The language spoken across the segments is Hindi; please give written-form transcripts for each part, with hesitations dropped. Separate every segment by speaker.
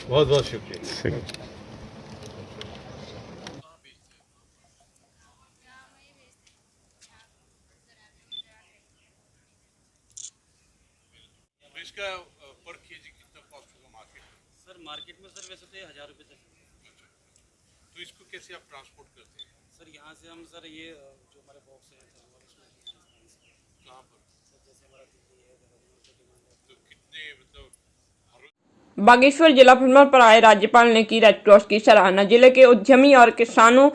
Speaker 1: बहुत बहुत शुक्रिया।
Speaker 2: सही।
Speaker 1: तो इसका पर केजी कितना कॉस्ट होगा मार्केट में?
Speaker 3: सर मार्केट में सर वैसे तो ये 1000 रुपये तक है।
Speaker 1: तो इसको कैसे आप ट्रांसपोर्ट करते हैं?
Speaker 3: सर यहाँ से हम सर ये जो हमारे बॉक्स हैं सर हमारे इसमें
Speaker 1: कहाँ पर?
Speaker 3: सर जैसे हमारा दिल्ली है देहरादून से डिमांड है।
Speaker 1: तो कितने मतलब
Speaker 4: बागेश्वर जिला भ्रमण पर आए राज्यपाल ने की रेड क्रॉस की सराहना। जिले के उद्यमी और किसानों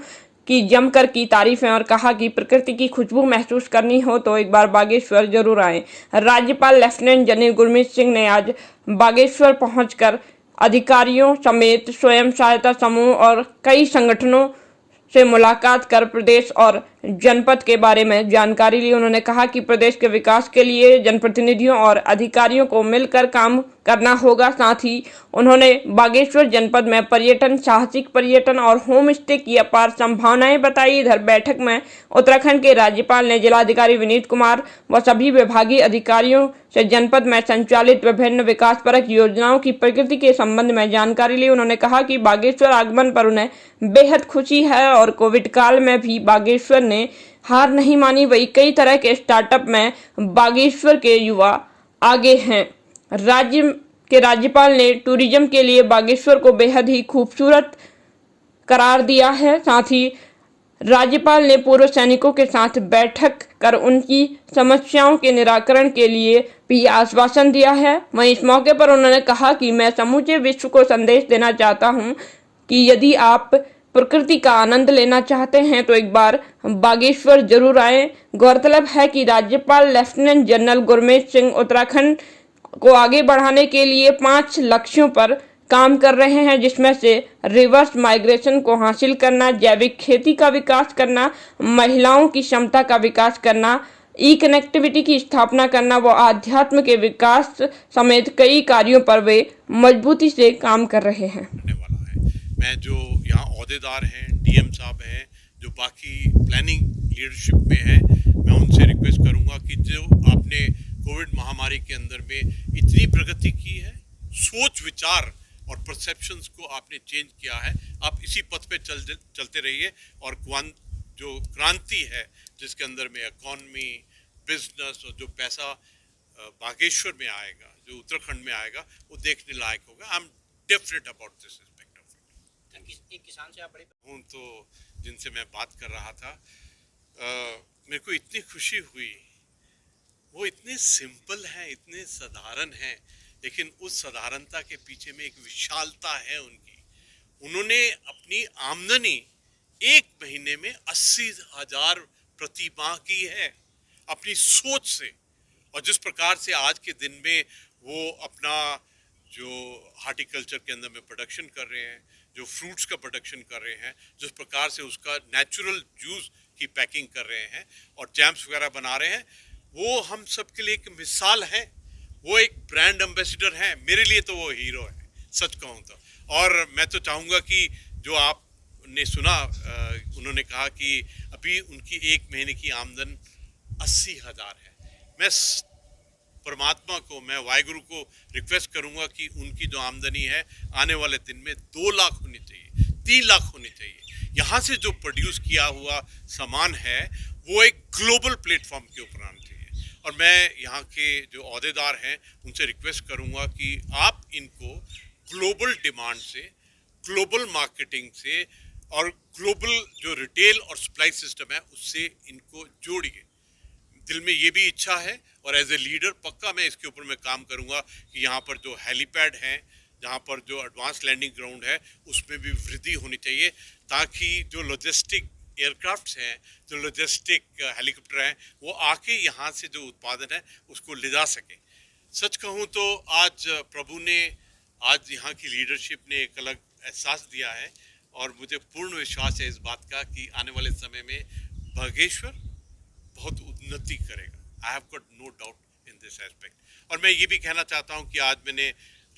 Speaker 4: की जमकर की तारीफें और कहा कि प्रकृति की खुशबू महसूस करनी हो तो एक बार बागेश्वर जरूर आएं। राज्यपाल लेफ्टिनेंट जनरल गुरमीत सिंह ने आज बागेश्वर पहुंचकर अधिकारियों समेत स्वयं सहायता समूह और कई संगठनों से मुलाकात कर प्रदेश और जनपद के बारे में जानकारी ली। उन्होंने कहा कि प्रदेश के विकास के लिए जनप्रतिनिधियों और अधिकारियों को मिलकर काम करना होगा। साथ ही उन्होंने बागेश्वर जनपद में पर्यटन, साहसिक पर्यटन और होम स्टे की अपार संभावनाएं बताई। इधर बैठक में उत्तराखंड के राज्यपाल ने जिलाधिकारी विनीत कुमार व सभी विभागीय अधिकारियों से जनपद में संचालित विभिन्न विकासपरक योजनाओं की प्रगति के संबंध में जानकारी ली। उन्होंने कहा कि बागेश्वर आगमन पर उन्हें बेहद खुशी है और कोविड काल में भी बागेश्वर ने हार नहीं मानी। वही कई तरह के स्टार्टअप में बागेश्वर के युवा आगे हैं। राज्य के राज्यपाल ने टूरिज्म के लिए बागेश्वर को बेहद ही खूबसूरत करार दिया है। साथ ही राज्यपाल ने पूर्व सैनिकों के साथ बैठक कर उनकी समस्याओं के निराकरण के लिए भी आश्वासन दिया है। वहीं इस मौके पर उन्होंने कहा कि मैं समूचे विश्व को संदेश देना चाहता हूं कि यदि आप प्रकृति का आनंद लेना चाहते हैं तो एक बार बागेश्वर जरूर आएं। गौरतलब है कि राज्यपाल लेफ्टिनेंट जनरल गुरमीत सिंह उत्तराखंड को आगे बढ़ाने के लिए 5 लक्ष्यों पर काम कर रहे हैं, जिसमें से रिवर्स माइग्रेशन को हासिल करना, जैविक खेती का विकास करना, महिलाओं की क्षमता का विकास करना, ई कनेक्टिविटी की स्थापना करना व आध्यात्म के विकास समेत कई कार्यों पर वे मजबूती से काम कर रहे हैं।
Speaker 1: वाला है। मैं जो यहाँ अहदेदार हैं, डीएम साहब हैं, जो बाकी प्लानिंग लीडरशिप में हैं, मैं उनसे रिक्वेस्ट करूँगा कि जो आपने कोविड महामारी के अंदर में इतनी प्रगति की है, सोच विचार और परसेप्शंस को आपने चेंज किया है, आप इसी पथ पे चलते रहिए और जो क्रांति है जिसके अंदर में इकॉनमी, बिजनेस और जो पैसा बागेश्वर में आएगा, जो उत्तराखंड में आएगा, वो देखने लायक होगा। I am definite about this aspect of it.
Speaker 3: एक किसान से आप बड़े
Speaker 1: हूँ तो जिनसे मैं बात कर रहा था, मेरे को इतनी खुशी हुई। वो इतने सिंपल हैं, इतने साधारण हैं, लेकिन उस साधारणता के पीछे में एक विशालता है उनकी। उन्होंने अपनी आमदनी एक महीने में 80,000 प्रति माह की है अपनी सोच से। और जिस प्रकार से आज के दिन में वो अपना जो हार्टिकल्चर के अंदर में प्रोडक्शन कर रहे हैं, जो फ्रूट्स का प्रोडक्शन कर रहे हैं, जिस प्रकार से उसका नेचुरल जूस की पैकिंग कर रहे हैं और जैम्स वगैरह बना रहे हैं, वो हम सब के लिए एक मिसाल है। वो एक ब्रांड एम्बेसडर हैं। मेरे लिए तो वो हीरो है, सच कहूँ तो। और मैं तो चाहूँगा कि जो आपने सुना, उन्होंने कहा कि अभी उनकी एक महीने की आमदन 80,000 है। मैं परमात्मा को, मैं वाहिगुरु को रिक्वेस्ट करूँगा कि उनकी जो आमदनी है आने वाले दिन में 2 लाख होनी चाहिए, 3 लाख होनी चाहिए। यहाँ से जो प्रोड्यूस किया हुआ सामान है वो एक ग्लोबल प्लेटफॉर्म के ऊपर आना चाहिए। और मैं यहाँ के जो अहदेदार हैं उनसे रिक्वेस्ट करूँगा कि आप इनको ग्लोबल डिमांड से, ग्लोबल मार्केटिंग से और ग्लोबल जो रिटेल और सप्लाई सिस्टम है उससे इनको जोड़िए। दिल में ये भी इच्छा है और एज ए लीडर पक्का मैं इसके ऊपर मैं काम करूँगा कि यहाँ पर जो हेलीपैड हैं, जहाँ पर जो एडवांस लैंडिंग ग्राउंड है, उसमें भी वृद्धि होनी चाहिए, ताकि जो लॉजिस्टिक एयरक्राफ्ट्स हैं, जो लॉजिस्टिक हेलीकॉप्टर हैं, वो आके यहाँ से जो उत्पादन है उसको ले जा सके। सच कहूँ तो आज प्रभु ने, आज यहाँ की लीडरशिप ने एक अलग एहसास दिया है और मुझे पूर्ण विश्वास है इस बात का कि आने वाले समय में बागेश्वर बहुत उन्नति करेगा। I have got no doubt in this aspect. और मैं ये भी कहना चाहता हूँ कि आज मैंने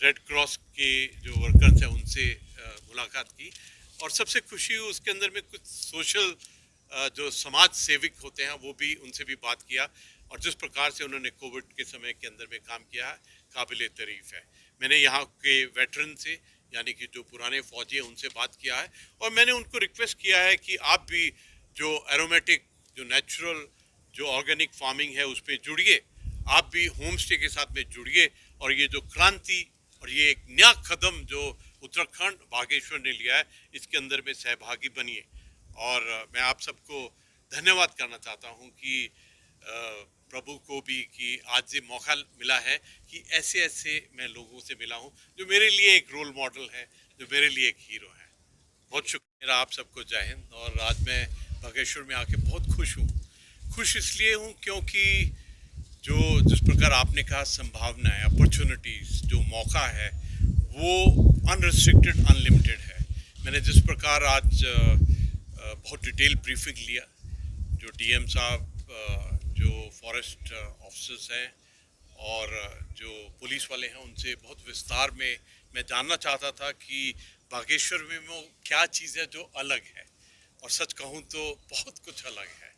Speaker 1: रेड क्रॉस के जो वर्कर्स हैं उनसे मुलाकात की और सबसे खुशी हुई। उसके अंदर में कुछ सोशल जो समाज सेविक होते हैं वो भी, उनसे भी बात किया और जिस प्रकार से उन्होंने कोविड के समय के अंदर में काम किया है, काबिल तारीफ है। मैंने यहाँ के वेटरन से यानी कि जो पुराने फौजी हैं उनसे बात किया है, और मैंने उनको रिक्वेस्ट किया है कि आप भी जो एरोमेटिक, जो नेचुरल, जो ऑर्गेनिक फार्मिंग है उस पर जुड़िए, आप भी होम स्टे के साथ में जुड़िए, और ये जो क्रांति और ये एक नया कदम जो उत्तराखंड बागेश्वर ने लिया है इसके अंदर में सहभागी बनिए। और मैं आप सबको धन्यवाद करना चाहता हूँ कि प्रभु को भी कि आज ये मौका मिला है कि ऐसे ऐसे मैं लोगों से मिला हूँ जो मेरे लिए एक रोल मॉडल है, जो मेरे लिए एक हीरो है। बहुत शुक्रिया, मेरा आप सबको जय हिंद। और आज मैं बागेश्वर में आके बहुत खुश हूँ। खुश इसलिए हूँ क्योंकि जो जिस प्रकार आपने कहा संभावना है, अपॉर्चुनिटीज़, जो मौका है वो अनरिस्ट्रिक्टेड, अनलिमिटेड है। मैंने जिस प्रकार आज बहुत डिटेल ब्रीफिंग लिया, जो डीएम साहब, जो फॉरेस्ट ऑफिसर्स हैं और जो पुलिस वाले हैं, उनसे बहुत विस्तार में मैं जानना चाहता था कि बागेश्वर में वो क्या चीज़ है जो अलग है, और सच कहूँ तो बहुत कुछ अलग है।